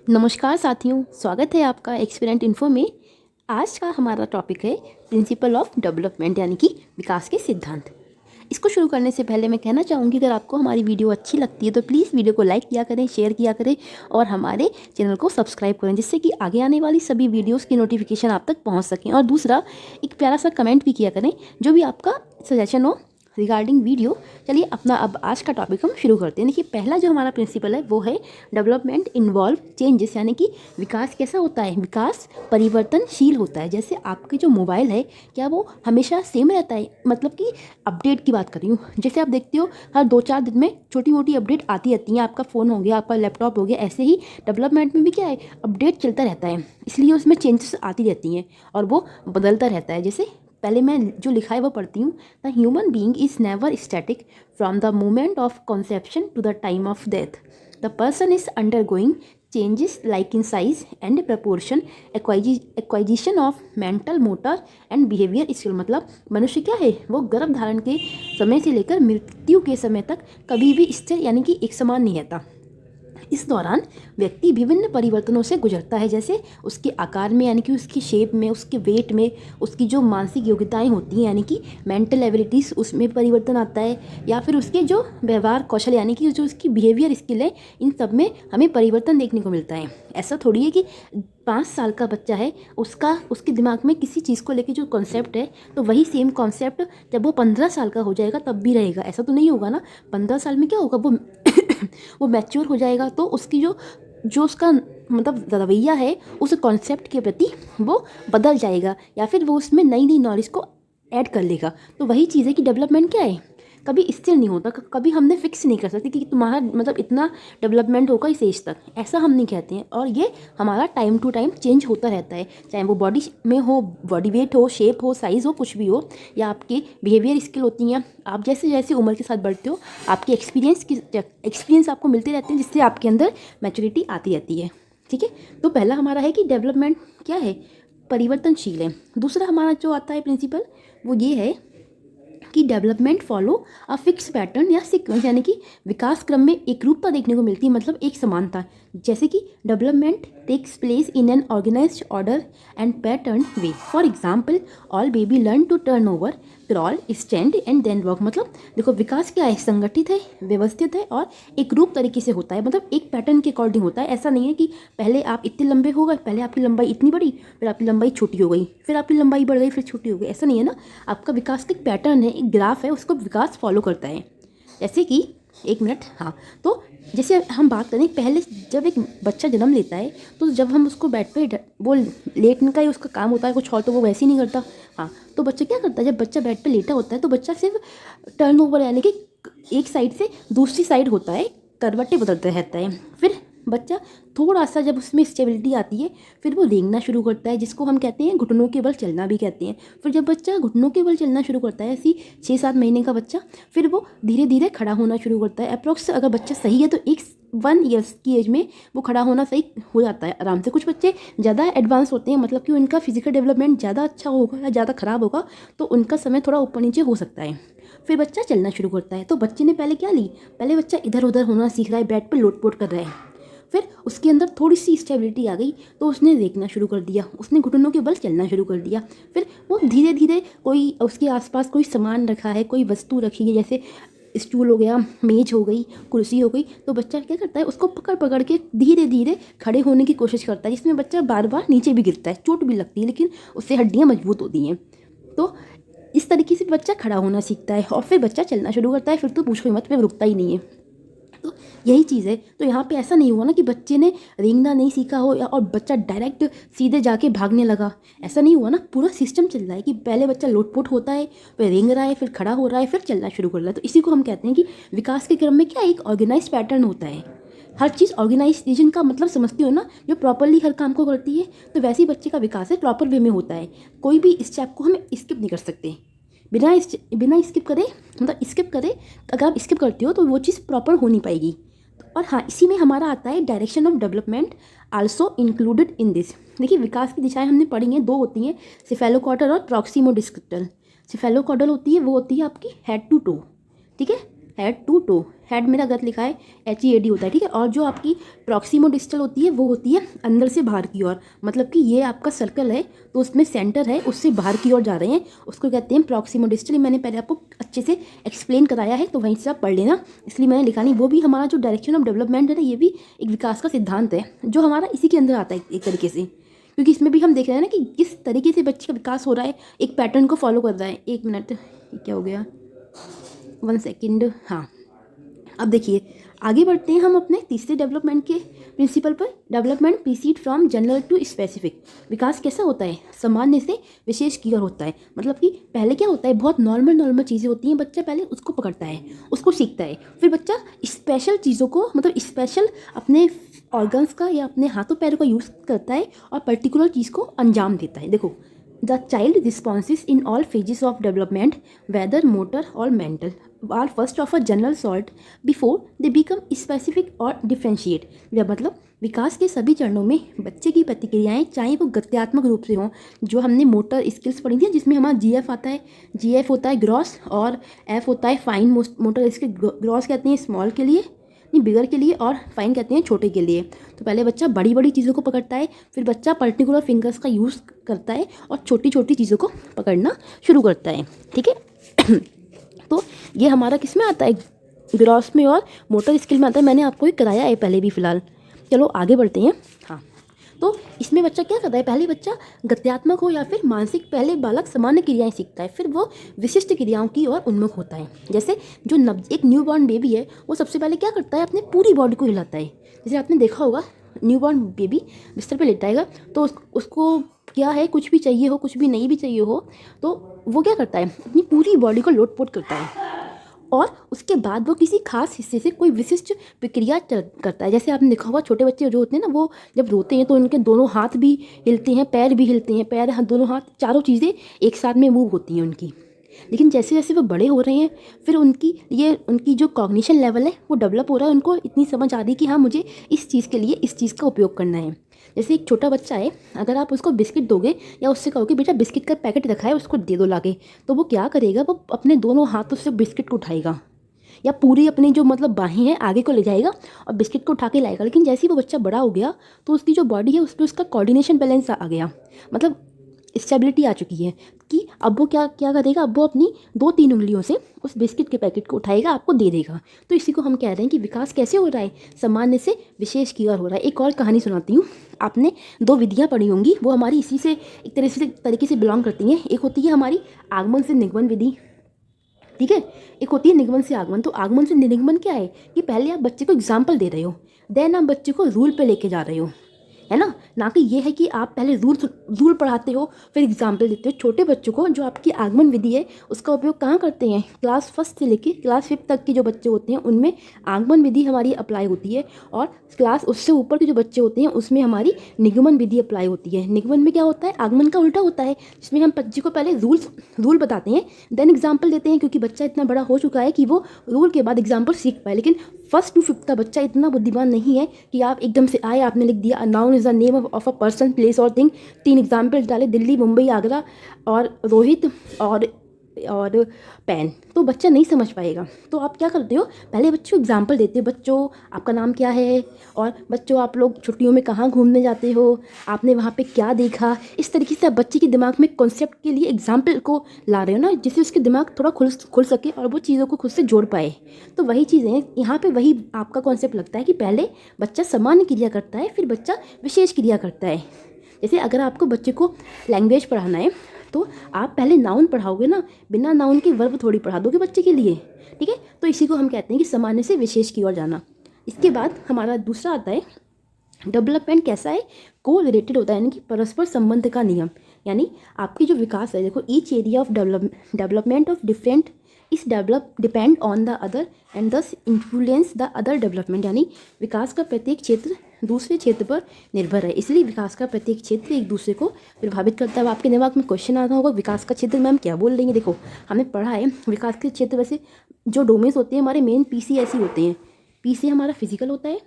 नमस्कार साथियों, स्वागत है आपका एक्सपीरियंट इन्फो में। आज का हमारा टॉपिक है प्रिंसिपल ऑफ डेवलपमेंट यानी कि विकास के सिद्धांत। इसको शुरू करने से पहले मैं कहना चाहूँगी, अगर आपको हमारी वीडियो अच्छी लगती है तो प्लीज़ वीडियो को लाइक किया करें, शेयर किया करें और हमारे चैनल को सब्सक्राइब करें, जिससे कि आगे आने वाली सभी वीडियोज़ की नोटिफिकेशन आप तक पहुँच सकें। और दूसरा, एक प्यारा सा कमेंट भी किया करें जो भी आपका सजेशन हो रिगार्डिंग वीडियो। चलिए अपना अब आज का टॉपिक हम शुरू करते हैं। देखिए, पहला जो हमारा प्रिंसिपल है वो है डेवलपमेंट इन्वॉल्व चेंजेस, यानी कि विकास कैसा होता है, विकास परिवर्तनशील होता है। जैसे आपके जो मोबाइल है, क्या वो हमेशा सेम रहता है? मतलब कि अपडेट की बात कर रही हूँ। जैसे आप देखते हो हर 2-4 दिन में छोटी मोटी अपडेट आती रहती हैं। आपका फ़ोन हो गया, आपका लैपटॉप हो गया, ऐसे ही डेवलपमेंट में भी क्या है, अपडेट चलता रहता है, इसलिए उसमें चेंजेस आती रहती हैं और वो बदलता रहता है। जैसे पहले मैं जो लिखा है वो पढ़ती हूँ। The human being is never static from the moment of conception to the time of death. The person is undergoing changes like in size and proportion, acquisition of mental, motor and behaviour skill. मतलब मनुष्य क्या है, वो गर्भ धारण के समय से लेकर मृत्यु के समय तक कभी भी स्थिर यानी कि एक समान नहीं रहता। इस दौरान व्यक्ति विभिन्न परिवर्तनों से गुजरता है, जैसे उसके आकार में यानी कि उसकी शेप में, उसके वेट में, उसकी जो मानसिक योग्यताएं होती हैं यानी कि मेंटल एबिलिटीज़, उसमें परिवर्तन आता है, या फिर उसके जो व्यवहार कौशल यानी कि जो उसकी बिहेवियर स्किल है, इन सब में हमें परिवर्तन देखने को मिलता है। ऐसा थोड़ी है कि 5 साल का बच्चा है, उसके दिमाग में किसी चीज़ को लेकर जो कॉन्सेप्ट है, तो वही सेम कॉन्सेप्ट जब वो 15 साल का हो जाएगा तब भी रहेगा। ऐसा तो नहीं होगा ना। 15 साल में क्या होगा, वो मैच्योर हो जाएगा, तो उसकी जो उसका मतलब रवैया है उस कॉन्सेप्ट के प्रति वो बदल जाएगा, या फिर वो उसमें नई नई नॉलेज को ऐड कर लेगा। तो वही चीज़ है कि डेवलपमेंट क्या है, कभी स्थिर नहीं होता, कभी हमने फिक्स नहीं कर सकते कि तुम्हारा मतलब इतना डेवलपमेंट होगा इस एज तक, ऐसा हम नहीं कहते हैं। और ये हमारा टाइम टू टाइम चेंज होता रहता है, चाहे वो बॉडी में हो, बॉडी वेट हो, शेप हो, साइज़ हो, कुछ भी हो, या आपकी बिहेवियर स्किल होती हैं। आप जैसे जैसे उम्र के साथ बढ़ते हो, आपके एक्सपीरियंस आपको मिलते रहते हैं, जिससे आपके अंदर मैच्योरिटी आती रहती है। ठीक है, तो पहला हमारा है कि डेवलपमेंट क्या है, परिवर्तनशील है। दूसरा हमारा जो आता है प्रिंसिपल, वो ये है कि development follow a fix pattern या सीक्वेंस, यानी कि विकास क्रम में एक रूपता देखने को मिलती है, मतलब एक समानता। जैसे कि development takes place in an organised order and pattern way. For example, all baby learn to turn over, crawl, stand and then walk. मतलब देखो, विकास क्या है, संगठित है, व्यवस्थित है और एक रूप तरीके से होता है, मतलब एक पैटर्न के अकॉर्डिंग होता है। ऐसा नहीं है कि पहले आप इतने लंबे हो गए, पहले आपकी लंबाई इतनी बड़ी, फिर आपकी लंबाई छोटी हो गई, फिर आपकी लंबाई बढ़ गई, फिर छोटी हो गई, ऐसा नहीं है ना। आपका विकास का एक पैटर्न है, एक ग्राफ है, उसको विकास फॉलो करता है। जैसे कि एक मिनट, हाँ, तो जैसे हम बात करें, पहले जब एक बच्चा जन्म लेता है तो जब हम उसको बेड पे वो लेटने का ही उसका काम होता है, कुछ और तो वो वैसे ही नहीं करता। हाँ, तो बच्चा क्या करता है, जब बच्चा बेड पे लेटा होता है तो बच्चा सिर्फ टर्न ओवर यानी कि एक साइड से दूसरी साइड होता है, करवटें बदलता रहता है। फिर बच्चा थोड़ा सा जब उसमें स्टेबिलिटी आती है, फिर वो रेंगना शुरू करता है, जिसको हम कहते हैं घुटनों के बल चलना भी कहते हैं। फिर जब बच्चा घुटनों के बल चलना शुरू करता है, ऐसी 6-7 महीने का बच्चा, फिर वो धीरे धीरे खड़ा होना शुरू करता है। अप्रोक्स अगर बच्चा सही है तो 1 ईयर्स की एज में वो खड़ा होना सही हो जाता है आराम से। कुछ बच्चे ज़्यादा एडवांस होते हैं, मतलब कि उनका फिजिकल डेवलपमेंट ज़्यादा अच्छा होगा या ज़्यादा ख़राब होगा, तो उनका समय थोड़ा ऊपर नीचे हो सकता है। फिर बच्चा चलना शुरू करता है, तो बच्चे ने पहले क्या ली, पहले बच्चा इधर उधर होना सीख रहा है, बेड पर लोट-पोट कर रहा है। फिर उसके अंदर थोड़ी सी स्टेबिलिटी आ गई तो उसने देखना शुरू कर दिया, उसने घुटनों के बल चलना शुरू कर दिया। फिर वो धीरे धीरे कोई उसके आसपास कोई सामान रखा है, कोई वस्तु रखी है, जैसे स्टूल हो गया, मेज हो गई, कुर्सी हो गई, तो बच्चा क्या करता है, उसको पकड़ पकड़ के धीरे धीरे खड़े होने की कोशिश करता है, जिसमें बच्चा बार बार नीचे भी गिरता है, चोट भी लगती है, लेकिन उससे हड्डियाँ मजबूत होती हैं। तो इस तरीके से बच्चा खड़ा होना सीखता है और फिर बच्चा चलना शुरू करता है, फिर तो पूछो ही मत, फिर रुकता ही नहीं है। तो यही चीज़ है। तो यहाँ पे ऐसा नहीं हुआ ना कि बच्चे ने रेंगना नहीं सीखा हो और बच्चा डायरेक्ट सीधे जाके भागने लगा, ऐसा नहीं हुआ ना। पूरा सिस्टम चल रहा है कि पहले बच्चा लोटपोट होता है, फिर रेंग रहा है, फिर खड़ा हो रहा है, फिर चलना शुरू कर रहा है। तो इसी को हम कहते हैं कि विकास के क्रम में क्या एक ऑर्गेनाइज पैटर्न होता है। हर चीज़ ऑर्गेनाइजेशन का मतलब समझती हो ना, जो प्रॉपरली हर काम को करती है, तो वैसे ही बच्चे का विकास है, प्रॉपर वे में होता है। कोई भी स्टेप को हम स्किप नहीं कर सकते, बिना स्किप करे, मतलब स्किप करे, अगर आप स्किप करते हो तो वो चीज़ प्रॉपर हो नहीं पाएगी। और हाँ, इसी में हमारा आता है direction of development also included in this. देखिए, विकास की दिशाएं हमने पढ़ी हैं, 2 होती हैं, सिफेलोकॉर्डल और प्रॉक्सिमो डिस्क्रिप्टल। सिफेलोकॉर्डल होती है, वो होती है आपकी हेड टू टो, ठीक है, हेड टू टो। हेड मेरा गलत लिखा है, HEAD होता है, ठीक है। और जो आपकी प्रॉक्सिमो डिस्टल होती है वो होती है अंदर से बाहर की ओर, मतलब कि ये आपका सर्कल है तो उसमें सेंटर है, उससे बाहर की ओर जा रहे हैं, उसको कहते हैं प्रॉक्सिमो डिस्टल। मैंने पहले आपको अच्छे से एक्सप्लेन कराया है तो वहीं से आप पढ़ लेना, इसलिए मैंने लिखा नहीं। वो भी हमारा जो डायरेक्शन ऑफ डेवलपमेंट है ना, ये भी एक विकास का सिद्धांत है जो हमारा इसी के अंदर आता है एक तरीके से, क्योंकि इसमें भी हम देख रहे हैं ना कि किस तरीके से बच्चे का विकास हो रहा है, एक पैटर्न को फॉलो कर रहा है। एक मिनट, ये क्या हो गया, 1 सेकेंड। हाँ, अब देखिए आगे बढ़ते हैं हम अपने तीसरे डेवलपमेंट के प्रिंसिपल पर। Development precede from general to specific. विकास कैसा होता है, सामान्य से विशेष की ओर होता है। मतलब कि पहले क्या होता है, बहुत नॉर्मल चीज़ें होती हैं, बच्चा पहले उसको पकड़ता है, उसको सीखता है, फिर बच्चा स्पेशल चीज़ों को, मतलब स्पेशल अपने ऑर्गन्स का या अपने हाथों पैरों का यूज़ करता है और पर्टिकुलर चीज़ को अंजाम देता है। देखो, the child responses in all phases of development whether motor और mental are first of a general sort before they become specific और डिफ्रेंशिएट। मतलब विकास के सभी चरणों में बच्चे की प्रतिक्रियाएं, चाहे वो गत्यात्मक रूप से हों, जो हमने मोटर स्किल्स पढ़ी थी जिसमें हमारा GF आता है, GF होता है ग्रॉस और F होता है फाइन मोटर स्किल। ग्रॉस कहते हैं स्मॉल के लिए, नहीं बिगर के लिए, और फाइन कहते हैं छोटे के लिए। तो पहले बच्चा बड़ी बड़ी चीज़ों को पकड़ता है, फिर बच्चा पर्टिकुलर फिंगर्स का यूज़ करता है और छोटी छोटी चीज़ों को पकड़ना शुरू करता है, ठीक है। तो ये हमारा किस में आता है, ग्रॉस में और मोटर स्किल में आता है। मैंने आपको ये कराया है पहले भी फ़िलहाल। चलो आगे बढ़ते हैं। हाँ, तो इसमें बच्चा क्या करता है, पहले बच्चा गत्यात्मक हो या फिर मानसिक, पहले बालक सामान्य क्रियाएं सीखता है, फिर वो विशिष्ट क्रियाओं की ओर उन्मुख होता है। जैसे जो एक न्यूबॉर्न बेबी है वो सबसे पहले क्या करता है, अपनी पूरी बॉडी को हिलाता है। जैसे आपने देखा होगा न्यूबॉर्न बेबी बिस्तर पे लेटाएगा तो उसको क्या है, कुछ भी चाहिए हो, कुछ भी नहीं भी चाहिए हो, तो वो क्या करता है, अपनी पूरी बॉडी को लोटपोट करता है और उसके बाद वो किसी खास हिस्से से कोई विशिष्ट प्रक्रिया करता है। जैसे आपने देखा होगा छोटे बच्चे जो होते हैं ना, वो जब रोते हैं तो उनके दोनों हाथ भी हिलते हैं, पैर भी हिलते हैं, पैर हाथ दोनों हाथ चारों चीज़ें एक साथ में मूव होती हैं उनकी। लेकिन जैसे जैसे वो बड़े हो रहे हैं, फिर उनकी जो कॉग्निशन लेवल है वो डेवलप हो रहा है, उनको इतनी समझ आ रही कि हाँ मुझे इस चीज़ के लिए इस चीज़ का उपयोग करना है। जैसे एक छोटा बच्चा है, अगर आप उसको बिस्किट दोगे या उससे कहोगे बेटा बिस्किट का पैकेट रखा है उसको दे दो लाके, तो वो क्या करेगा, वो अपने दोनों हाथों से बिस्किट को उठाएगा या पूरी अपनी जो मतलब बाहें हैं आगे को ले जाएगा और बिस्किट को उठा के लाएगा। लेकिन जैसे ही वो बच्चा बड़ा हो गया तो उसकी जो बॉडी है उसमें उसका कोऑर्डिनेशन बैलेंस आ गया, मतलब स्टेबिलिटी आ चुकी है कि अब वो क्या क्या करेगा, अब वो अपनी 2-3 उंगलियों से उस बिस्किट के पैकेट को उठाएगा, आपको दे देगा। तो इसी को हम कह रहे हैं कि विकास कैसे हो रहा है, सामान्य से विशेष की ओर हो रहा है। एक और कहानी सुनाती हूँ, आपने 2 विधियाँ पढ़ी होंगी, वो हमारी इसी से एक तरीके से बिलोंग करती हैं। एक होती है हमारी आगमन से निगमन विधि, ठीक है, एक होती है निगमन से आगमन। तो आगमन से निगमन क्या है कि पहले आप बच्चे को एग्जाम्पल दे रहे हो, देन आप बच्चे को रूल पे लेके जा रहे हो, है ना कि ये है कि आप पहले रूल पढ़ाते हो फिर एग्जाम्पल देते हो। छोटे बच्चों को जो आपकी आगमन विधि है उसका उपयोग कहाँ करते हैं, क्लास 1 से लेकर क्लास 5 तक के जो बच्चे होते हैं उनमें आगमन विधि हमारी अप्लाई होती है, और क्लास उससे ऊपर के जो बच्चे होते हैं उसमें हमारी निगमन विधि अप्लाई होती है। निगमन में क्या होता है, आगमन का उल्टा होता है, जिसमें हम बच्चे को पहले रूल बताते हैं देन एग्जाम्पल देते हैं, क्योंकि बच्चा इतना बड़ा हो चुका है कि वो रूल के बाद एग्जाम्पल सीख पाए। लेकिन 1st to 5th का बच्चा इतना बुद्धिमान नहीं है कि आप एकदम से आए, आपने लिख दिया noun is the name of a person place और थिंग, 3 एग्जाम्पल डाले, दिल्ली मुंबई आगरा और रोहित और पेन, तो बच्चा नहीं समझ पाएगा। तो आप क्या करते हो, पहले बच्चों को एग्जाम्पल देते हो, बच्चों आपका नाम क्या है, और बच्चों आप लोग छुट्टियों में कहाँ घूमने जाते हो, आपने वहाँ पे क्या देखा। इस तरीके से आप बच्चे के दिमाग में कॉन्सेप्ट के लिए एग्जाम्पल को ला रहे हो ना, जिससे उसके दिमाग थोड़ा खुल सके और वो चीज़ों को खुद से जोड़ पाए। तो वही चीज़ें यहाँ पे वही आपका कॉन्सेप्ट लगता है कि पहले बच्चा सामान्य क्रिया करता है फिर बच्चा विशेष क्रिया करता है। जैसे अगर आपको बच्चे को लैंग्वेज पढ़ाना है तो आप पहले नाउन पढ़ाओगे ना, बिना नाउन के वर्ब थोड़ी पढ़ा दोगे बच्चे के लिए, ठीक है। तो इसी को हम कहते हैं कि सामान्य से विशेष की ओर जाना। इसके बाद हमारा दूसरा आता है डेवलपमेंट कैसा है, को रिलेटेड होता है, यानी कि परस्पर संबंध का नियम। यानी आपकी जो विकास है, देखो each area of development of different is depend on the other and thus influence the other development. यानी विकास का प्रत्येक क्षेत्र दूसरे क्षेत्र पर निर्भर है, इसलिए विकास का प्रत्येक क्षेत्र एक दूसरे को प्रभावित करता है। अब आपके दिमाग में क्वेश्चन आता होगा विकास का क्षेत्र मैम क्या बोल रही हैं। देखो हमने पढ़ा है विकास के क्षेत्र, वैसे जो डोमेन्स होते हैं हमारे मेन PC ऐसे होते हैं। P से हमारा फिजिकल होता है,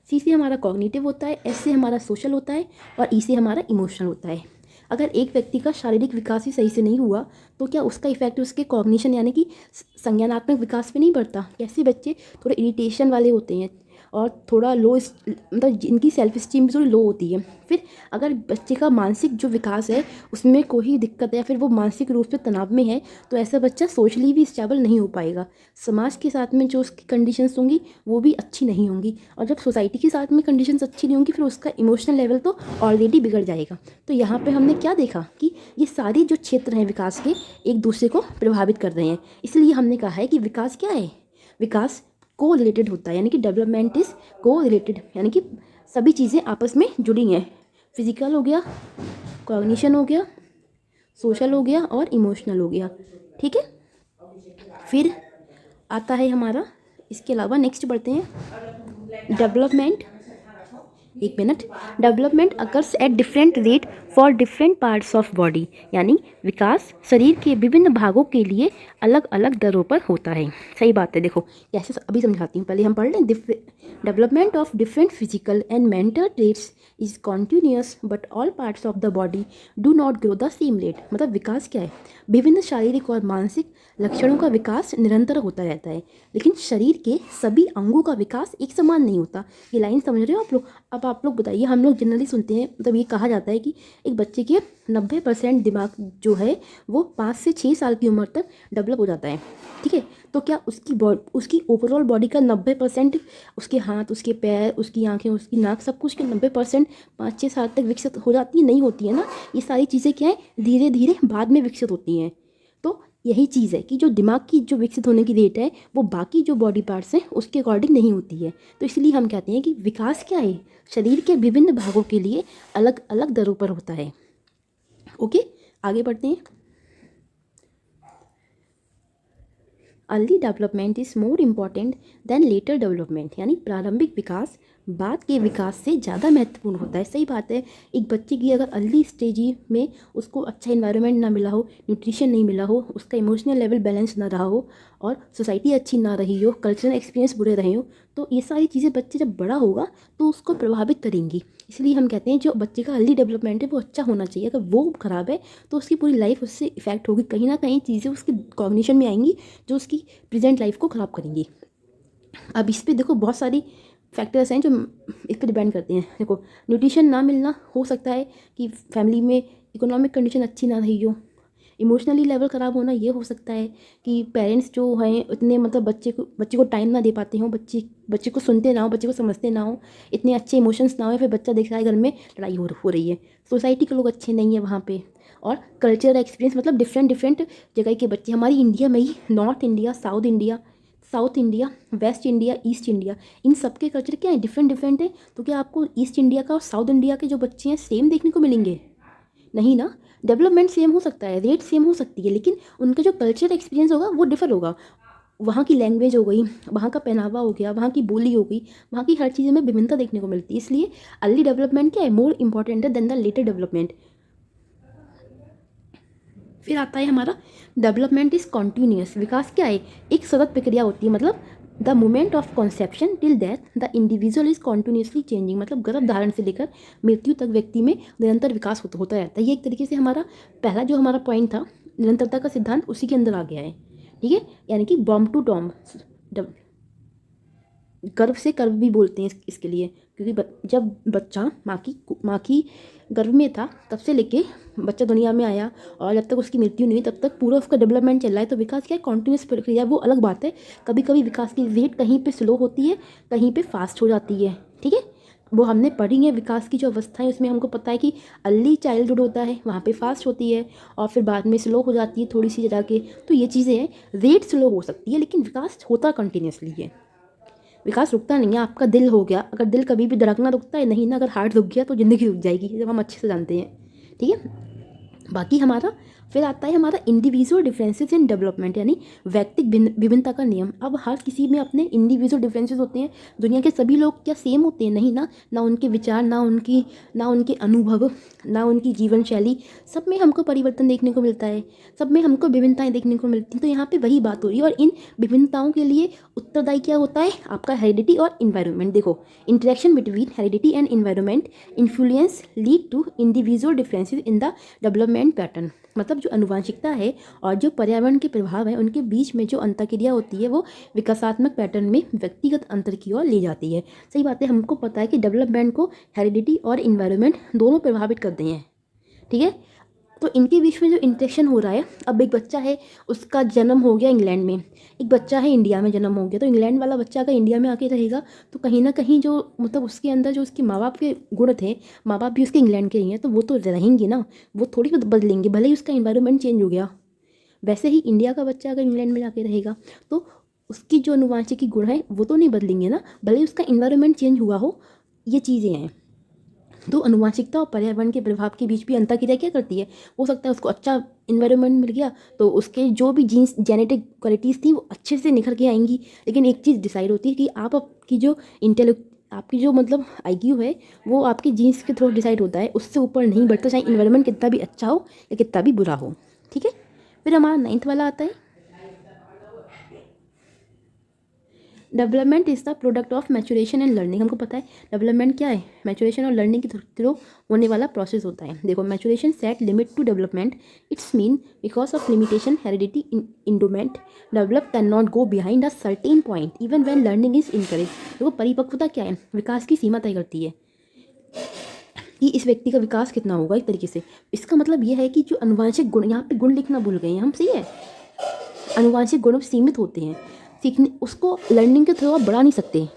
C से हमारा कॉग्निटिव होता है, S से हमारा सोशल होता है और E से हमारा इमोशनल होता है। अगर एक व्यक्ति का शारीरिक विकास ही सही से नहीं हुआ तो क्या उसका इफेक्ट उसके कॉग्निशन यानी कि संज्ञानात्मक विकास पे नहीं पड़ता। कैसे बच्चे थोड़े इरिटेशन वाले होते हैं और थोड़ा लो मतलब जिनकी सेल्फ स्टीम भी थोड़ी लो होती है, फिर अगर बच्चे का मानसिक जो विकास है उसमें कोई दिक्कत है या फिर वो मानसिक रूप से तनाव में है, तो ऐसा बच्चा सोशली भी स्टेबल नहीं हो पाएगा। समाज के साथ में जो उसकी कंडीशंस होंगी वो भी अच्छी नहीं होंगी, और जब सोसाइटी के साथ में कंडीशंस अच्छी नहीं होंगी फिर उसका इमोशनल लेवल तो ऑलरेडी बिगड़ जाएगा। तो यहाँ पे हमने क्या देखा कि ये सारे जो क्षेत्र हैं विकास के एक दूसरे को प्रभावित कर रहे हैं। इसलिए हमने कहा है कि विकास क्या है, विकास को रिलेटेड होता है, यानी कि डेवलपमेंट इज़ को रिलेटेड, यानी कि सभी चीज़ें आपस में जुड़ी हैं। फिजिकल हो गया, कॉग्निशन हो गया, सोशल हो गया और इमोशनल हो गया। ठीक है, फिर आता है हमारा, इसके अलावा नेक्स्ट बढ़ते हैं डेवलपमेंट। एक minute, development occurs at different rate for different parts of body, यानी विकास शरीर के विभिन्न भागों के लिए अलग अलग दरों पर होता है। सही बात है, देखो कैसे अभी समझाती हूँ, पहले हम पढ़ लें। Development of different physical and mental traits is continuous but all parts of the body do not grow the same rate. मतलब विकास क्या है, विभिन्न शारीरिक और मानसिक लक्षणों का विकास निरंतर होता रहता है, लेकिन शरीर के सभी अंगों का विकास एक समान नहीं होता। ये लाइन समझ रहे हो आप लोग। अब आप लोग बताइए, हम लोग जनरली सुनते हैं, मतलब ये कहा जाता है कि एक बच्चे के 90% दिमाग जो है वो 5 से 6 साल की उम्र तक डेवलप हो जाता है। ठीक है, तो क्या उसकी ओवरऑल बॉडी का 90%, उसके हाथ, उसके पैर, उसकी आंखें, उसकी नाक, सब कुछ के 90% 5-6 साल तक विकसित हो जाती है? नहीं होती है ना। ये सारी चीज़ें क्या है, धीरे धीरे बाद में विकसित होती हैं। तो यही चीज़ है कि जो दिमाग की जो विकसित होने की रेट है वो बाकी जो बॉडी पार्ट्स हैं उसके अकॉर्डिंग नहीं होती है। तो इसलिए हम कहते हैं कि विकास क्या है, शरीर के विभिन्न भागों के लिए अलग अलग दरों पर होता है। ओके, आगे बढ़ते हैं। Early development is more important than later development, यानी प्रारंभिक विकास बाद के विकास से ज़्यादा महत्वपूर्ण होता है। सही बात है, एक बच्चे की अगर अर्ली स्टेज में उसको अच्छा इन्वायरमेंट ना मिला हो, न्यूट्रिशन नहीं मिला हो, उसका इमोशनल लेवल बैलेंस ना रहा हो और सोसाइटी अच्छी ना रही हो, कल्चरल एक्सपीरियंस बुरे रहे हो, तो ये सारी चीज़ें बच्चे जब बड़ा होगा तो उसको प्रभावित करेंगी। इसलिए हम कहते हैं जो बच्चे का अर्ली डेवलपमेंट है वो अच्छा होना चाहिए। अगर वो ख़राब है तो उसकी पूरी लाइफ उससे इफेक्ट होगी, कहीं ना कहीं चीज़ें उसकी कॉग्निशन में आएंगी जो उसकी प्रेजेंट लाइफ को ख़राब करेंगी। अब इस पर देखो बहुत सारी फैक्टर्स हैं जो इस पर डिपेंड करते हैं। देखो, न्यूट्रिशन ना मिलना हो सकता है कि फैमिली में इकोनॉमिक कंडीशन अच्छी ना रही हो, इमोशनली लेवल ख़राब होना ये हो सकता है कि पेरेंट्स जो हैं इतने मतलब बच्चे को टाइम ना दे पाते हों, बच्चे को सुनते ना हो, बच्चे को समझते ना हो, इतने अच्छे इमोशंस ना हो, या फिर बच्चा देख रहा है घर में लड़ाई हो रही है, सोसाइटी के लोग अच्छे नहीं है वहाँ पे, और कल्चरल एक्सपीरियंस मतलब डिफरेंट जगह के बच्चे। हमारी इंडिया में ही North India, South India, West India, East India, इन सब के कल्चर क्या है, डिफरेंट है। तो क्या आपको ईस्ट इंडिया का और साउथ इंडिया के जो बच्चे हैं सेम देखने को मिलेंगे? नहीं ना। डेवलपमेंट सेम हो सकता है, रेट सेम हो सकती है, लेकिन उनका जो कल्चर एक्सपीरियंस होगा वो डिफर होगा। वहाँ की लैंग्वेज हो गई, वहाँ का पहनावा हो गया, वहाँ की बोली हो गई, वहाँ की हर चीज़ में विभिन्नता देखने को मिलती है। इसलिए अर्ली डेवलपमेंट क्या है, मोर इंपॉर्टेंट है देन द लेटर डेवलपमेंट। फिर आता है हमारा डेवलपमेंट इज़ कॉन्टीन्यूस। विकास क्या है, एक सतत प्रक्रिया होती है। मतलब the moment of conception till death the individual is continuously changing. मतलब गर्भ धारण से लेकर मृत्यु तक व्यक्ति में निरंतर विकास होता रहता है। ये एक तरीके से हमारा पहला जो हमारा पॉइंट था, निरंतरता का सिद्धांत, उसी के अंदर आ गया है। ठीक है, यानी कि बॉम्ब टू टॉम्ब, गर्भ से कर्व भी बोलते हैं इसके लिए, क्योंकि जब बच्चा माँ की गर्भ में था तब से लेके बच्चा दुनिया में आया और जब तक उसकी मृत्यु नहीं हुई तब तक पूरा उसका डेवलपमेंट चल रहा है। तो विकास क्या है, कॉन्टिन्यूस प्रक्रिया। वो अलग बात है, कभी कभी विकास की रेट कहीं पे स्लो होती है, कहीं पे फास्ट हो जाती है। ठीक है, वो हमने पढ़ी है विकास की जो अवस्थाएं, उसमें हमको पता है कि अर्ली चाइल्डहुड होता है वहाँ पे फास्ट होती है और फिर बाद में स्लो हो जाती है थोड़ी सी जाके। तो ये चीज़ें हैं, रेट स्लो हो सकती है लेकिन विकास होता कंटिन्यूसली है। विकास रुकता नहीं है। आपका दिल हो गया, अगर दिल कभी भी धड़कना रुकता है नहीं ना, अगर हार्ट रुक गया तो ज़िंदगी रुक जाएगी, जब हम अच्छे से जानते हैं। ठीक है, बाकी हमारा फिर आता है हमारा इंडिविजुअल डिफरेंसेस इन डेवलपमेंट, यानी व्यक्तिक विभिन्नता का नियम। अब हर किसी में अपने इंडिविजुअल डिफरेंसेस होते हैं। दुनिया के सभी लोग क्या सेम होते हैं? नहीं ना। ना उनके विचार, ना उनके अनुभव, ना उनकी जीवन शैली, सब में हमको परिवर्तन देखने को मिलता है, सब में हमको विभिन्नताएं देखने को मिलती हैं। तो यहाँ पे वही बात हो रही है। और इन विभिन्नताओं के लिए उत्तरदायी क्या होता है? आपका हेरिडिटी और इन्वायरमेंट। देखो, interaction between heredity and environment influence lead to individual differences in the development pattern. मतलब जो अनुवांशिकता है और जो पर्यावरण के प्रभाव है, उनके बीच में जो अंतःक्रिया होती है, वो विकासात्मक पैटर्न में व्यक्तिगत अंतर की ओर ले जाती है। सही बात है, हमको पता है कि डेवलपमेंट को हेरिडिटी और इन्वायरमेंट दोनों प्रभावित करते हैं। ठीक है, तो इनके बीच में जो इंटरेक्शन हो रहा है, अब एक बच्चा है, उसका जन्म हो गया इंग्लैंड में, एक बच्चा है इंडिया में जन्म हो गया, तो इंग्लैंड वाला बच्चा अगर इंडिया में आके रहेगा तो कहीं ना कहीं जो मतलब उसके अंदर जो उसके माँ बाप के गुण थे, माँ बाप भी उसके इंग्लैंड के ही हैं, तो वो तो रहेंगे ना, वो थोड़ी बदलेंगे, भले ही उसका इन्वायरमेंट चेंज हो गया। वैसे ही इंडिया का बच्चा अगर इंग्लैंड में जाके रहेगा तो उसकी जो अनुवांशिक गुण है वो तो नहीं बदलेंगे ना, भले ही उसका इन्वायरमेंट चेंज हुआ हो। ये चीज़ें हैं। तो अनुवांशिकता और पर्यावरण के प्रभाव के बीच भी अंतःक्रिया क्या करती है? हो सकता है उसको अच्छा इन्वायरमेंट मिल गया तो उसके जो भी जीन्स जेनेटिक क्वालिटीज़ थी वो अच्छे से निखर के आएंगी। लेकिन एक चीज़ डिसाइड होती है कि आपकी जो आपकी जो मतलब IQ है वो आपके जीन्स के थ्रू डिसाइड होता है, उससे ऊपर नहीं बढ़ता, चाहे इन्वायरमेंट कितना भी अच्छा हो या कितना भी बुरा हो। ठीक है, फिर हमारा 9th वाला आता है, development is the product of maturation and learning. हमको पता है डेवलपमेंट क्या है? मैचुरेशन और लर्निंग के थ्रू होने वाला प्रोसेस होता है। देखो, maturation set limit to development, it's mean because of limitation heredity endowment develop can not go behind a certain point even when learning is encourage. देखो, परिपक्वता क्या है? विकास की सीमा तय करती है कि इस व्यक्ति का विकास कितना होगा। एक तरीके से इसका मतलब यह है कि जो अनुवांशिक गुण, यहाँ पे गुण लिखना भूल गए हैं हम, सही है, अनुवांशिक गुण सीमित होते हैं, सीखने उसको लर्निंग के थ्रू आप बढ़ा नहीं सकते।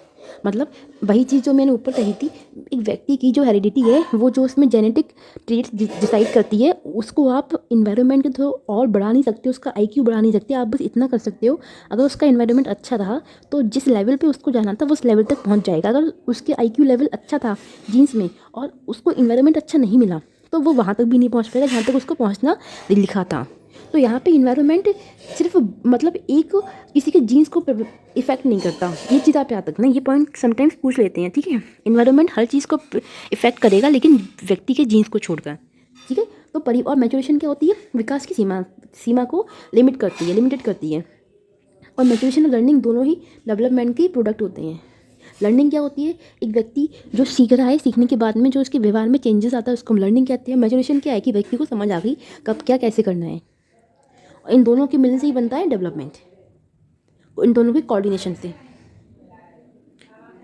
मतलब वही चीज़ जो मैंने ऊपर कही थी, एक व्यक्ति की जो हेरिडिटी है, वो जो उसमें जेनेटिक ट्रेट्स डिसाइड करती है, उसको आप इन्वायरमेंट के थ्रू और बढ़ा नहीं सकते, उसका IQ बढ़ा नहीं सकते। आप बस इतना कर सकते हो, अगर उसका इन्वायरमेंट अच्छा रहा तो जिस लेवल पे उसको जाना था उस लेवल तक पहुंच जाएगा। अगर उसके IQ लेवल अच्छा था जीन्स में और उसको इन्वायरमेंट अच्छा नहीं मिला तो वो वहाँ तक भी नहीं पहुँच पाएगा जहाँ तक उसको पहुँचना लिखा था। तो यहाँ पे इन्वायरमेंट सिर्फ मतलब एक किसी के जीन्स को इफ़ेक्ट नहीं करता, ये चीज़ आप याद रखना, ये पॉइंट समटाइम्स पूछ लेते हैं। ठीक है, इन्वायरमेंट हर चीज़ को इफ़ेक्ट करेगा लेकिन व्यक्ति के जीन्स को छोड़कर। ठीक है, तो और मैचुरेशन क्या होती है? विकास की सीमा को लिमिटेड करती है। और मैचुरेशन और लर्निंग दोनों ही डेवलपमेंट के प्रोडक्ट होते हैं। लर्निंग क्या होती है? एक व्यक्ति जो सीख रहा है, सीखने के बाद में जो उसके व्यवहार में चेंजेस आता है उसको हम लर्निंग कहते हैं। मैचुरेशन क्या है? कि व्यक्ति को समझ आ गई कब क्या कैसे करना है। इन दोनों के मिलने से ही बनता है डेवलपमेंट, इन दोनों के कोऑर्डिनेशन से।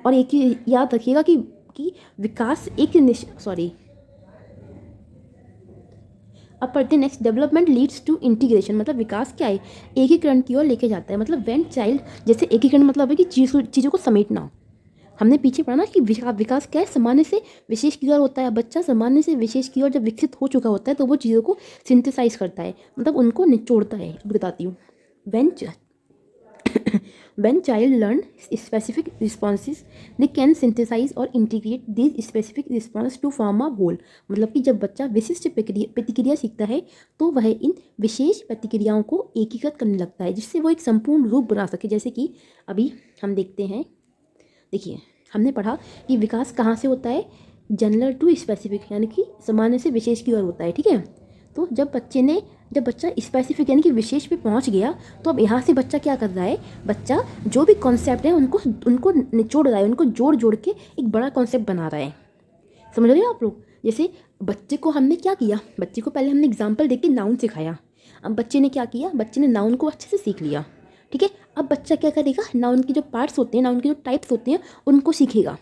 और एक ही याद रखिएगा कि विकास एक अब पढ़ते next, development leads to integration. मतलब विकास क्या है? एकीकरण की ओर लेके जाता है। मतलब व्हेन चाइल्ड, जैसे एकीकरण मतलब है कि चीज़ों को समेटना। हमने पीछे पढ़ा ना कि विकास क्या है? सामान्य से विशेष की ओर होता है। बच्चा सामान्य से विशेष की ओर जब विकसित हो चुका होता है तो वो चीज़ों को सिंथेसाइज करता है, मतलब उनको निचोड़ता है। अब बताती हूँ, when child learn specific responses they can synthesize और integrate these specific response to form a whole। मतलब कि जब बच्चा विशिष्ट प्रतिक्रिया सीखता है तो वह इन विशेष प्रतिक्रियाओं को एकीकृत करने लगता है जिससे वो एक संपूर्ण रूप बना सके। जैसे कि अभी हम देखते हैं, देखिए हमने पढ़ा कि विकास कहाँ से होता है? जनरल टू स्पेसिफिक, यानी कि सामान्य से विशेष की ओर होता है। ठीक है, तो जब बच्चा स्पेसिफिक यानी कि विशेष पे पहुंच गया तो अब यहाँ से बच्चा क्या कर रहा है? बच्चा जो भी कॉन्सेप्ट है उनको निचोड़ रहा है, उनको जोड़ के एक बड़ा कॉन्सेप्ट बना रहा है। समझ रहे हो आप लोग? जैसे बच्चे को हमने क्या किया? बच्चे को पहले हमने एग्जाम्पल देके नाउन सिखाया। अब बच्चे ने क्या किया? बच्चे ने नाउन को अच्छे से सीख लिया। ठीक है, अब बच्चा क्या करेगा? नाउन के जो पार्ट्स होते हैं, नाउन के जो टाइप्स होते हैं उनको सीखेगा,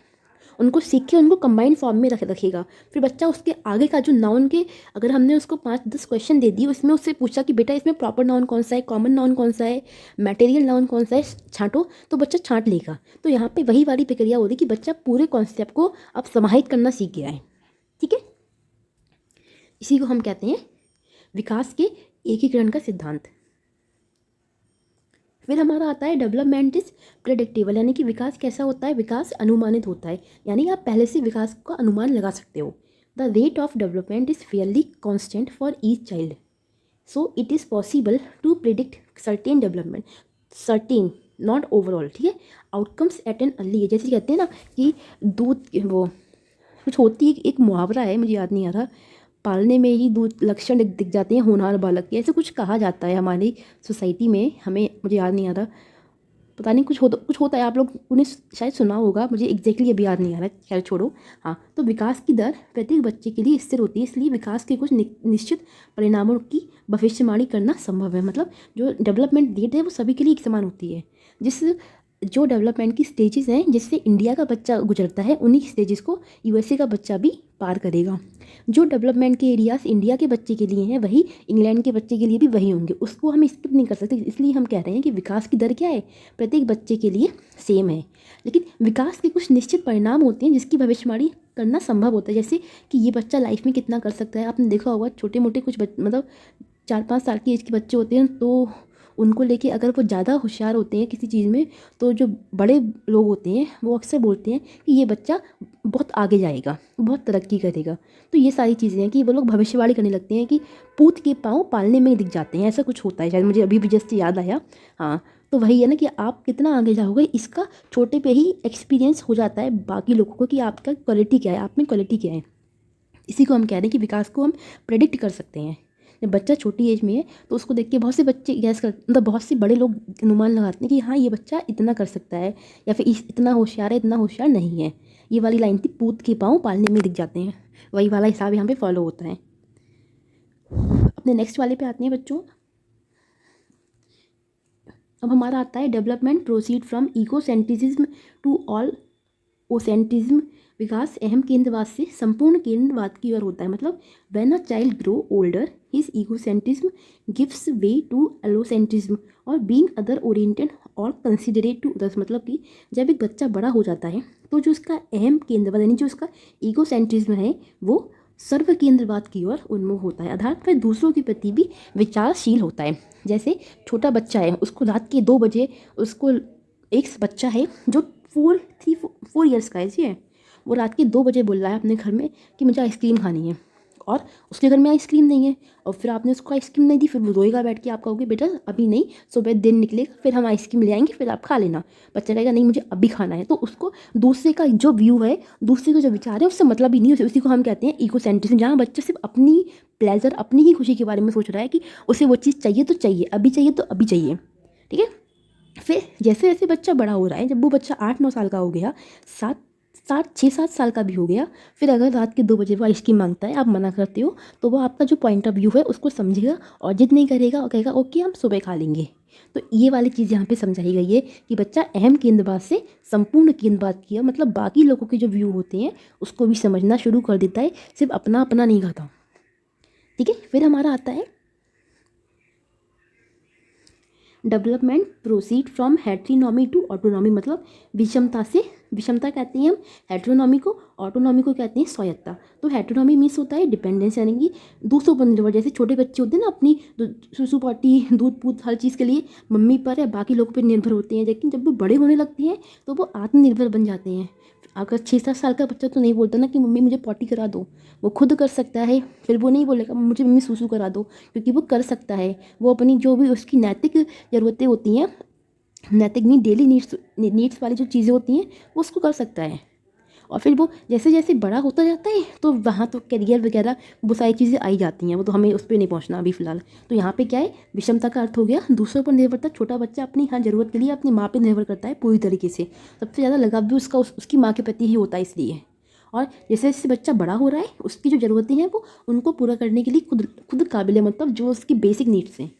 उनको सीख के उनको कंबाइंड फॉर्म में रखेगा। फिर बच्चा उसके आगे का जो नाउन के, अगर हमने उसको 5-10 क्वेश्चन दे दिए, उसमें उससे पूछा कि बेटा इसमें प्रॉपर नाउन कौन सा है, कॉमन नाउन कौन सा है, मटेरियल नाउन कौन सा है, छांटो, तो बच्चा छांट लेगा। तो यहाँ पे वही वाली प्रक्रिया हो रही कि बच्चा पूरे कॉन्सेप्ट को अब समाहित करना सीख गया है। ठीक है, इसी को हम कहते हैं विकास के एकीकरण का सिद्धांत। फिर हमारा आता है डेवलपमेंट इज प्रेडिक्टेबल, यानी कि विकास कैसा होता है? विकास अनुमानित होता है, यानी आप पहले से विकास का अनुमान लगा सकते हो। The rate of development is fairly constant for each child, so it is possible to predict certain development, certain not overall, ठीक है, outcomes at an early age. जैसे कहते हैं ना कि दूध वो कुछ होती है, एक मुहावरा है, मुझे याद नहीं आ रहा, पालने में ही दूध लक्षण दिख जाते हैं होनहार बालक के, ऐसे कुछ कहा जाता है हमारी सोसाइटी में, हमें मुझे याद नहीं आ रहा, पता नहीं कुछ होता है, आप लोग उन्हें शायद सुना होगा, मुझे एग्जैक्टली अभी याद नहीं आ रहा है, खैर छोड़ो। हाँ, तो विकास की दर प्रत्येक बच्चे के लिए स्थिर होती है, इसलिए विकास के कुछ निश्चित परिणामों की भविष्यवाणी करना संभव है। मतलब जो डेवलपमेंट डेट है वो सभी के लिए एक समान होती है। जो डेवलपमेंट की स्टेजेस हैं जिससे इंडिया का बच्चा गुजरता है, उन्हीं स्टेजेस को यूएसए का बच्चा भी पार करेगा। जो डेवलपमेंट के एरियाज इंडिया के बच्चे के लिए हैं वही इंग्लैंड के बच्चे के लिए भी वही होंगे, उसको हम स्किप नहीं कर सकते। इसलिए हम कह रहे हैं कि विकास की दर क्या है, प्रत्येक बच्चे के लिए सेम है, लेकिन विकास के कुछ निश्चित परिणाम होते हैं जिसकी भविष्यवाणी करना संभव होता है। जैसे कि ये बच्चा लाइफ में कितना कर सकता है, आपने देखा होगा छोटे मोटे कुछ मतलब 4-5 साल की एज के बच्चे होते हैं, तो उनको लेके अगर वो ज़्यादा होशियार होते हैं किसी चीज़ में, तो जो बड़े लोग होते हैं वो अक्सर बोलते हैं कि ये बच्चा बहुत आगे जाएगा, बहुत तरक्की करेगा। तो ये सारी चीज़ें हैं कि वो लोग भविष्यवाणी करने लगते हैं कि पूत के पाँव पालने में ही दिख जाते हैं, ऐसा कुछ होता है, शायद मुझे अभी भी जस्ट याद आया। हाँ, तो वही है ना कि आप कितना आगे जाओगे इसका छोटे पे ही एक्सपीरियंस हो जाता है बाकी लोगों को कि आपका क्वालिटी क्या है, आप में क्वालिटी क्या है। इसी को हम कह रहे हैं कि विकास को हम प्रेडिक्ट कर सकते हैं। जब बच्चा छोटी एज में है तो उसको देख के बहुत से बच्चे गैस कर, मतलब बहुत से बड़े लोग अनुमान लगाते हैं कि हाँ ये बच्चा इतना कर सकता है, या फिर इतना होशियार है, इतना होशियार नहीं है। ये वाली लाइन थी, पूत के पाँव पालने में दिख जाते हैं, वही वाला हिसाब यहाँ पे फॉलो होता है। अपने नेक्स्ट वाले पे आते हैं बच्चों। अब हमारा आता है development proceed from egocentrism to allocentrism. विकास अहम केंद्रवाद से संपूर्ण केंद्रवाद की ओर होता है। मतलब when a child grow older his egocentrism gives way to allocentrism और बीइंग अदर ओरिएंटेड और कंसिडरेट टू अदर्स। मतलब कि जब एक बच्चा बड़ा हो जाता है तो जो उसका अहम केंद्रवाद यानी जो उसका ईगोसेंट्रिज्म है वो सर्व केंद्रवाद की ओर उन्मुख होता है, आधार पर दूसरों के प्रति भी विचारशील होता है। जैसे छोटा बच्चा है, उसको रात के 2 बजे उसको, एक बच्चा है जो 4 ईयर्स का है, वो रात के 2 बजे बोल रहा है अपने घर में कि मुझे आइसक्रीम खानी है, और उसके घर में आइसक्रीम नहीं है, और फिर आपने उसको आइसक्रीम नहीं दी, फिर वो रोएगा बैठ के, आप कहोगे बेटा अभी नहीं, सुबह दिन निकलेगा फिर हम आइसक्रीम ले आएंगे, फिर आप खा लेना। बच्चा कहेगा नहीं मुझे अभी खाना है। तो उसको दूसरे का जो व्यू है, दूसरे का जो विचार है उससे मतलब ही नहीं, उसी को हम कहते हैं ईगोसेंट्रिज्म, जहाँ बच्चा सिर्फ अपनी प्लेजर, अपनी ही खुशी के बारे में सोच रहा है कि उसे वो चीज़ चाहिए तो चाहिए, अभी चाहिए तो अभी चाहिए, ठीक है। फिर जैसे जैसे बच्चा बड़ा हो रहा है, जब वो बच्चा 8-9 साल का हो गया, 6-7 साल का भी हो गया, फिर अगर रात के 2 बजे वो आइसक्रीम मांगता है, आप मना करते हो, तो वो आपका जो पॉइंट ऑफ व्यू है उसको समझेगा और जिद नहीं करेगा और कहेगा ओके हम सुबह खा लेंगे। तो ये वाली चीज़ यहाँ पे समझाई गई है कि बच्चा अहम केंद्रवाद से संपूर्ण केंद्रवाद की, मतलब बाकी लोगों के जो व्यू होते हैं उसको भी समझना शुरू कर देता है, सिर्फ अपना अपना नहीं खाता, ठीक है। फिर हमारा आता है development proceed from heteronomy to autonomy. मतलब विषमता से, विषमता कहते हैं हम हेट्रोनॉमी को, ऑटोनॉमी को कहते हैं स्वायत्ता। तो हेट्रोनॉमी मीन्स होता है डिपेंडेंस, यानी कि दूसरों पर निर्भर। जैसे छोटे बच्चे होते हैं ना, अपनी सुसु पॉटी दूध पूत हर चीज़ के लिए मम्मी पर या बाकी लोगों पर निर्भर होते हैं, लेकिन जब वो बड़े होने लगते हैं तो वो आत्मनिर्भर बन जाते हैं। अगर 6-7 साल का बच्चा तो नहीं बोलता ना कि मम्मी मुझे पॉटी करा दो, वो खुद कर सकता है। फिर वो नहीं बोलेगा मुझे मम्मी सूसू करा दो, क्योंकि वो कर सकता है। वो अपनी जो भी उसकी नैतिक ज़रूरतें होती हैं, नैतिक नहीं डेली नीड्स वाली जो चीज़ें होती हैं वो उसको कर सकता है। और फिर वो जैसे जैसे बड़ा होता जाता है तो वहाँ तो करियर वगैरह वो सारी चीज़ें आई जाती हैं, वो तो हमें उस पर नहीं पहुँचना अभी फ़िलहाल। तो यहाँ पे क्या है, विषमता का अर्थ हो गया दूसरों पर निर्भरता। छोटा बच्चा अपनी हर ज़रूरत के लिए अपनी माँ पे निर्भर करता है पूरी तरीके से, सबसे ज़्यादा लगाव भी उसका उसकी माँ के प्रति ही होता है इसलिए। और जैसे जैसे बच्चा बड़ा हो रहा है उसकी जो ज़रूरतें हैं वो उनको पूरा करने के लिए खुद खुद काबिल है, मतलब जो उसकी बेसिक नीड्स हैं।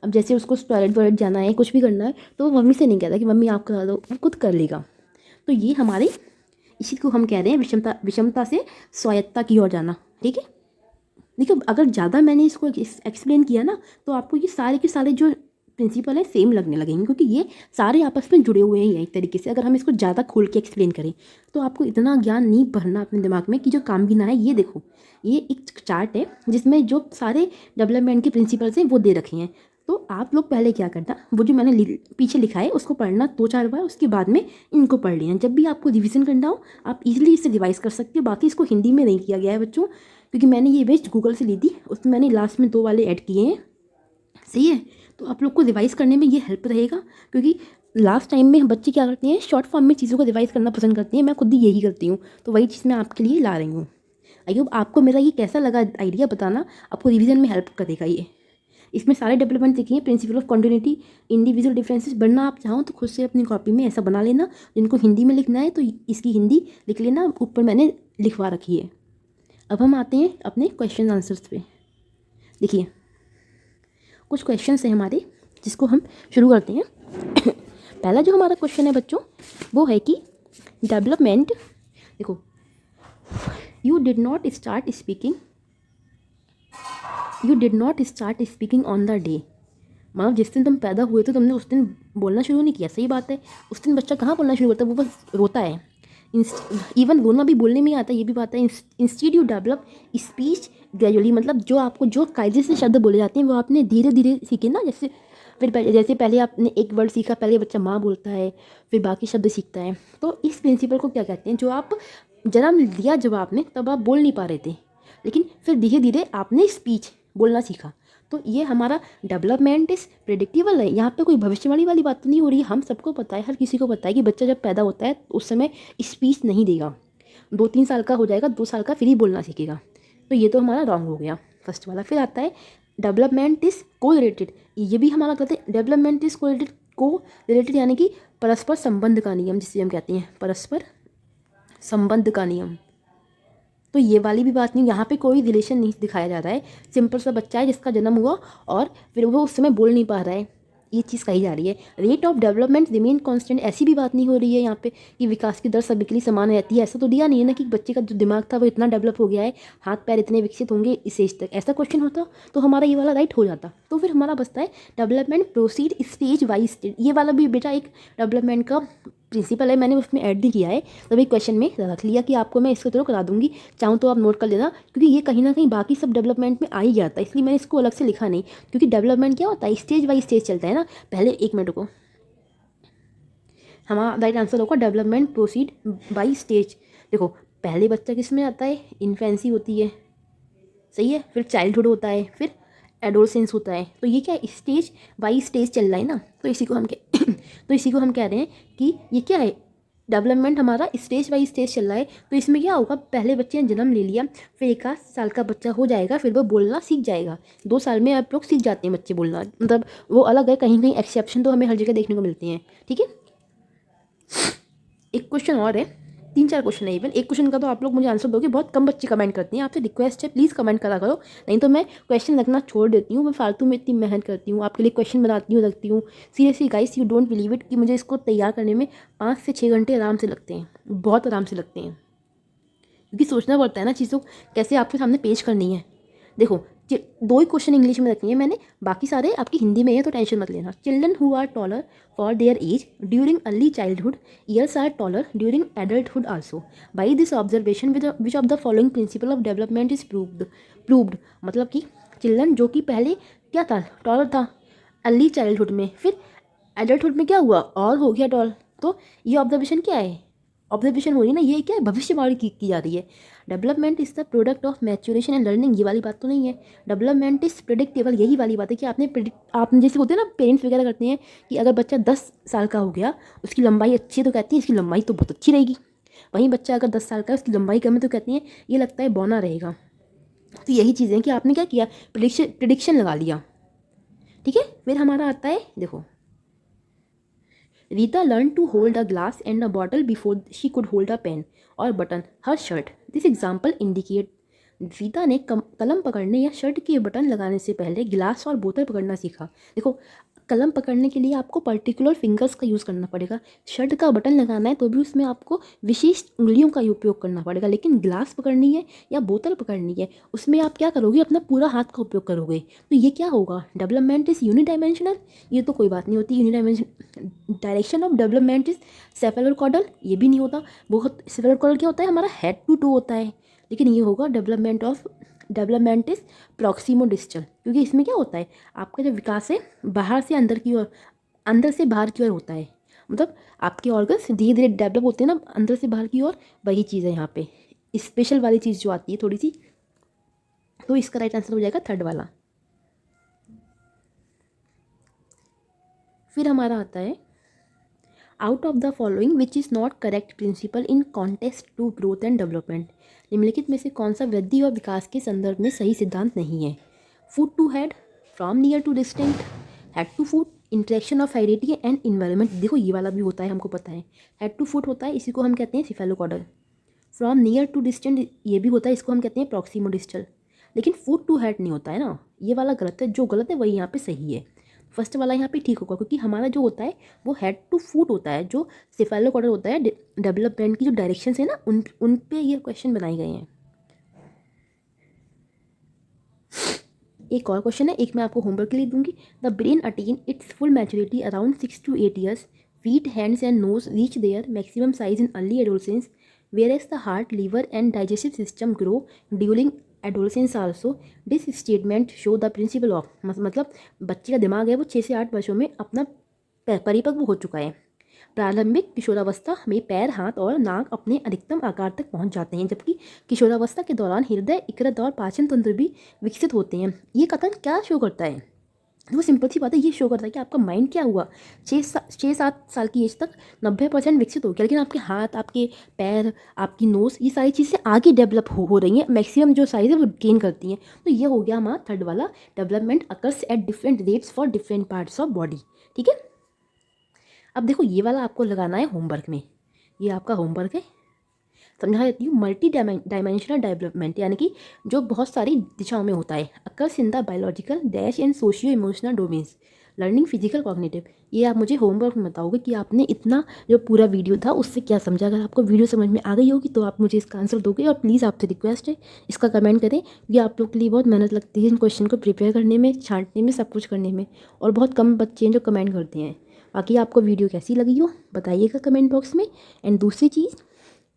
अब जैसे उसको टॉयलेट वॉयलेट जाना है, कुछ भी करना है, तो वो मम्मी से नहीं कहता कि मम्मी आप करा दो, वो खुद कर लेगा। तो ये हमारे, इसी को हम कह रहे हैं विषमता से स्वायत्ता की ओर जाना, ठीक है। देखो अगर ज़्यादा मैंने इसको एक्सप्लेन किया ना तो आपको ये सारे के सारे जो प्रिंसिपल है सेम लगने लगेंगे, क्योंकि ये सारे आपस में जुड़े हुए हैं एक तरीके से। अगर हम इसको ज़्यादा खोल के एक्सप्लेन करें तो आपको इतना ज्ञान नहीं भरना अपने दिमाग में कि जो काम भी ना है। ये देखो, ये एक चार्ट है जिसमें जो सारे डेवलपमेंट के प्रिंसिपल्स हैं वो दे रखे हैं। तो आप लोग पहले क्या करना, वो जो मैंने पीछे लिखा है उसको पढ़ना 2-4 बार, उसके बाद में इनको पढ़ लेना। जब भी आपको रिवीजन करना हो आप इजीली इसे रिवाइज कर सकते हो। बाकी इसको हिंदी में नहीं किया गया है बच्चों, क्योंकि मैंने ये इमेज गूगल से ली थी, उसमें मैंने लास्ट में 2 वाले ऐड किए हैं, सही है। तो आप लोग को रिवाइज़ करने में ये हेल्प रहेगा, क्योंकि लास्ट टाइम में बच्चे क्या करते हैं, शॉर्ट फॉर्म में चीज़ों को रिवाइज़ करना पसंद करते हैं। मैं खुद ही यही करती हूँ, तो वही चीज़ मैं आपके लिए ला रही हूँ। आई होप आपको मेरा ये कैसा लगा आइडिया बताना, आपको रिवीजन में हेल्प करेगा ये। इसमें सारे डेवलपमेंट लिखे हैं, principle of continuity, individual differences. बनना आप चाहो तो खुद से अपनी कॉपी में ऐसा बना लेना। जिनको हिंदी में लिखना है तो इसकी हिंदी लिख लेना, ऊपर मैंने लिखवा रखी है। अब हम आते हैं अपने क्वेश्चन आंसर्स पे। देखिए कुछ क्वेश्चंस हैं हमारे, जिसको हम शुरू करते हैं। पहला जो हमारा क्वेश्चन है बच्चों, वो है कि डेवलपमेंट, देखो, you did not start speaking on the day. मतलब जिस दिन तुम पैदा हुए थे तुमने उस दिन बोलना शुरू नहीं किया। सही बात है, उस दिन बच्चा कहाँ बोलना शुरू करता है, वो बस रोता है। इवन रोना भी बोलने में आता है, ये भी बात है। Instead you develop speech gradually, मतलब जो आपको जो कायदे से शब्द बोले जाते हैं वो आपने धीरे धीरे सीखे ना। जैसे पहले आपने एक वर्ड सीखा, पहले बच्चा माँ बोलता है, फिर बाकी शब्द सीखता है। तो इस प्रिंसिपल को क्या कहते हैं, जो आप जन्म लिया जब आपने, तब आप बोल नहीं पा रहे थे, लेकिन फिर धीरे धीरे आपने स्पीच बोलना सीखा। तो ये हमारा डेवलपमेंट इस प्रेडिक्टेबल है। यहाँ पे कोई भविष्यवाणी वाली बात तो नहीं हो रही है। हम सबको पता है, हर किसी को पता है कि बच्चा जब पैदा होता है उस समय स्पीच नहीं देगा। 2-3 साल का हो जाएगा, 2 साल का फिर ही बोलना सीखेगा। तो ये तो हमारा रॉन्ग हो गया फर्स्ट वाला। फिर आता है डेवलपमेंट इज को रिलेटेड, ये भी हमारा कहते हैं डेवलपमेंट इज को रिलेटेड, यानी कि परस्पर संबंध का नियम, जिसे हम कहते हैं परस्पर संबंध का नियम। तो ये वाली भी बात नहीं, यहाँ पे कोई रिलेशन नहीं दिखाया जा रहा है। सिंपल सा बच्चा है जिसका जन्म हुआ और फिर वो उस समय बोल नहीं पा रहा है, ये चीज़ कही जा रही है। Rate of development remain constant, ऐसी भी बात नहीं हो रही है यहाँ पे कि विकास की दर सभी के लिए समान रहती है। ऐसा तो दिया नहीं है ना कि बच्चे का जो दिमाग था वो इतना डेवलप हो गया है, हाथ पैर इतने विकसित होंगे इस एज तक। ऐसा क्वेश्चन होता तो हमारा ये वाला राइट हो जाता। तो फिर हमारा बचता है development proceed stage wise stage. ये वाला भी बेटा एक डेवलपमेंट का प्रिंसिपल है, मैंने उसमें ऐड नहीं किया है, तभी क्वेश्चन में रख लिया कि आपको मैं इसके थ्रू करा दूंगी। चाहूँ तो आप नोट कर लेना, क्योंकि ये कहीं ना कहीं बाकी सब डेवलपमेंट में आ ही जाता है, इसलिए मैंने इसको अलग से लिखा नहीं। क्योंकि डेवलपमेंट क्या होता है, स्टेज बाई स्टेज चलता है ना। पहले 1 मिनट को, हमारा राइट आंसर होगा डेवलपमेंट प्रोसीड बाई स्टेज। देखो पहले बच्चा किस में आता है, इन्फेंसी होती है, सही है, फिर चाइल्डहुड होता है, फिर एडोलसेंस होता है। तो ये क्या है, स्टेज बाई स्टेज चल रहा है ना। तो इसी को हम तो इसी को हम कह रहे हैं कि ये क्या है, डेवलपमेंट हमारा स्टेज बाई स्टेज चल रहा है। तो इसमें क्या होगा, पहले बच्चे ने जन्म ले लिया, फिर 1 साल का बच्चा हो जाएगा, फिर वो बोलना सीख जाएगा। 2 साल में आप लोग सीख जाते हैं बच्चे बोलना, मतलब वो अलग है। कहीं कहीं एक्सेप्शन तो हमें हर जगह देखने को मिलते हैं, ठीक है। एक क्वेश्चन और है, 3-4 क्वेश्चन है इवन। एक क्वेश्चन का तो आप लोग मुझे आंसर दोगे, बहुत कम बच्चे कमेंट करते हैं। आपसे रिक्वेस्ट है प्लीज़ कमेंट करा करो, नहीं तो मैं क्वेश्चन रखना छोड़ देती हूँ। मैं फालतू में इतनी मेहनत करती हूँ, आपके लिए क्वेश्चन बनाती हूँ, रखती हूँ। Seriously guys, you don't believe it कि मुझे इसको तैयार करने में 5 से 6 घंटे आराम से लगते हैं, बहुत आराम से लगते हैं। क्योंकि सोचना पड़ता है ना चीज़ों कैसे आपके सामने पेश करनी है। देखो 2 ही क्वेश्चन इंग्लिश में रखे हैं मैंने, बाकी सारे आपकी हिंदी में है, तो टेंशन मत लेना। Children who are taller for their age during early childhood years are taller during adulthood also. By this observation which of the following principle of development is proved. मतलब कि चिल्ड्रन जो कि पहले क्या था, टॉलर था अर्ली चाइल्डहुड में, फिर एडल्टहुड में क्या हुआ, और हो गया टॉल। तो ये ऑब्जर्वेशन क्या है, ऑब्जर्वेशन हो रही है ना, ये क्या है, भविष्यवाणी की जा रही है। Development is the product of maturation and learning, ये वाली बात तो नहीं है। डेवलपमेंट इज प्रेडिक्टेबल, यही वाली बात है कि आपने जैसे होते हैं ना, पेरेंट्स वगैरह करते हैं कि अगर बच्चा 10 साल का हो गया, उसकी लंबाई अच्छी है तो कहती है इसकी लंबाई तो बहुत अच्छी रहेगी। वहीं बच्चा अगर 10 साल का है, उसकी लंबाई कम है, तो कहती है ये लगता है बौना रहेगा। तो यही चीज़ें कि आपने क्या किया, प्रिडिक्शन लगा लिया, ठीक है। फिर हमारा आता है, देखो, Rita learned to hold a glass and a bottle before she could hold a pen or button her shirt. This example indicate Rita ने कलम पकड़ने या शर्ट के बटन लगाने से पहले गिलास और बोतल पकड़ना सीखा। देखो कलम पकड़ने के लिए आपको पर्टिकुलर फिंगर्स का यूज़ करना पड़ेगा। शर्ट का बटन लगाना है तो भी उसमें आपको विशेष उंगलियों का उपयोग करना पड़ेगा। लेकिन गिलास पकड़नी है या बोतल पकड़नी है, उसमें आप क्या करोगे, अपना पूरा हाथ का उपयोग करोगे। तो ये क्या होगा, डेवलपमेंट इज़ यूनिडायमेंशनल, ये तो कोई बात नहीं होती। यूनिडायमेंशन डायरेक्शन ऑफ डेवलपमेंट इज़ सेफेलोकॉर्डल, ये भी नहीं होता। बहुत सेफेलोकॉर्डल क्या होता है, हमारा हेड टू टू होता है। लेकिन ये होगा डेवलपमेंट इज प्रॉक्सिमो डिस्टल, क्योंकि इसमें क्या होता है, आपका जो विकास है बाहर से अंदर की ओर, अंदर से बाहर की ओर होता है। मतलब आपके ऑर्गन्स धीरे धीरे डेवलप होते हैं ना अंदर से बाहर की ओर, वही चीज़ है यहाँ पे स्पेशल वाली चीज़ जो आती है थोड़ी सी। तो इसका राइट आंसर हो जाएगा 3rd वाला। फिर हमारा आता है out of the following which is not correct principle in context to growth and development. निम्नलिखित में से कौन सा वृद्धि और विकास के संदर्भ में सही सिद्धांत नहीं है। Foot to head, from near to distant, head to foot, interaction of heredity and environment. देखो ये वाला भी होता है, हमको पता है। हेड टू फूड होता है, इसी को हम कहते हैं cephalocaudal. From near to distant ये भी होता है, इसको हम कहते हैं प्रॉक्सिमोडिस्टल। लेकिन फूड टू हेड नहीं होता है ना, ये वाला गलत है। जो गलत है वही यहाँ पे सही है। फर्स्ट वाला यहाँ पे ठीक होगा, क्योंकि हमारा जो होता है वो हेड टू फूट होता है। जो सिफेलोकॉडल होता है, डेवलपमेंट की जो डायरेक्शन है ना, उन पे ये क्वेश्चन बनाए गए हैं। एक और क्वेश्चन है, एक मैं आपको होमवर्क के लिए दूंगी। The brain attain it's full maturity around 6 to 8 years. Feet, hands and nose reach their maximum size in early adolescence, whereas the heart, liver and digestive system grow during adolescence also. This statement show the principle of, मतलब बच्चे का दिमाग है वो 6 से 8 वर्षों में अपना परिपक्व हो चुका है। प्रारंभिक किशोरावस्था में पैर, हाथ और नाक अपने अधिकतम आकार तक पहुंच जाते हैं, जबकि किशोरावस्था के दौरान हृदय, यकृत और पाचन तंत्र भी विकसित होते हैं। ये कथन क्या शो करता है? वो सिंपल सी बात है, ये शो करता है कि आपका माइंड क्या हुआ 6-7 साल की एज तक 90% विकसित हो गया, लेकिन आपके हाथ, आपके पैर, आपकी नोज़, ये सारी चीज़ें आगे डेवलप हो रही हैं। मैक्सिमम जो साइज़ है वो गेन करती हैं। तो ये हो गया हमारा थर्ड वाला, development occurs at different rates for different parts of body. ठीक है, अब देखो ये वाला आपको लगाना है होमवर्क में। ये आपका होमवर्क है, समझा देती हूँ। मल्टी डायमेंशनल डेवलपमेंट यानी कि जो बहुत सारी दिशाओं में होता है। Occurs in the biological dash and socio emotional domains, learning physical cognitive. ये आप मुझे होमवर्क में बताओगे कि आपने इतना जो पूरा वीडियो था उससे क्या समझा। अगर आपको वीडियो समझ में आ गई होगी तो आप मुझे इसका आंसर दोगे, और प्लीज़ आपसे रिक्वेस्ट है इसका कमेंट करें, क्योंकि आप लोग के लिए बहुत मेहनत लगती है इन क्वेश्चन को प्रिपेयर करने में, छांटने में, सब कुछ करने में, और बहुत कम बच्चे हैं जो कमेंट करते हैं। बाकी आपको वीडियो कैसी लगी हो बताइएगा कमेंट बॉक्स में। एंड दूसरी चीज़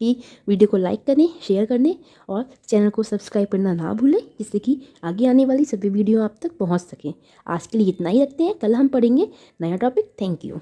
कि वीडियो को लाइक करें, शेयर करें और चैनल को सब्सक्राइब करना ना भूलें, जिससे कि आगे आने वाली सभी वीडियो आप तक पहुंच सकें। आज के लिए इतना ही रखते हैं, कल हम पढ़ेंगे नया टॉपिक। Thank you.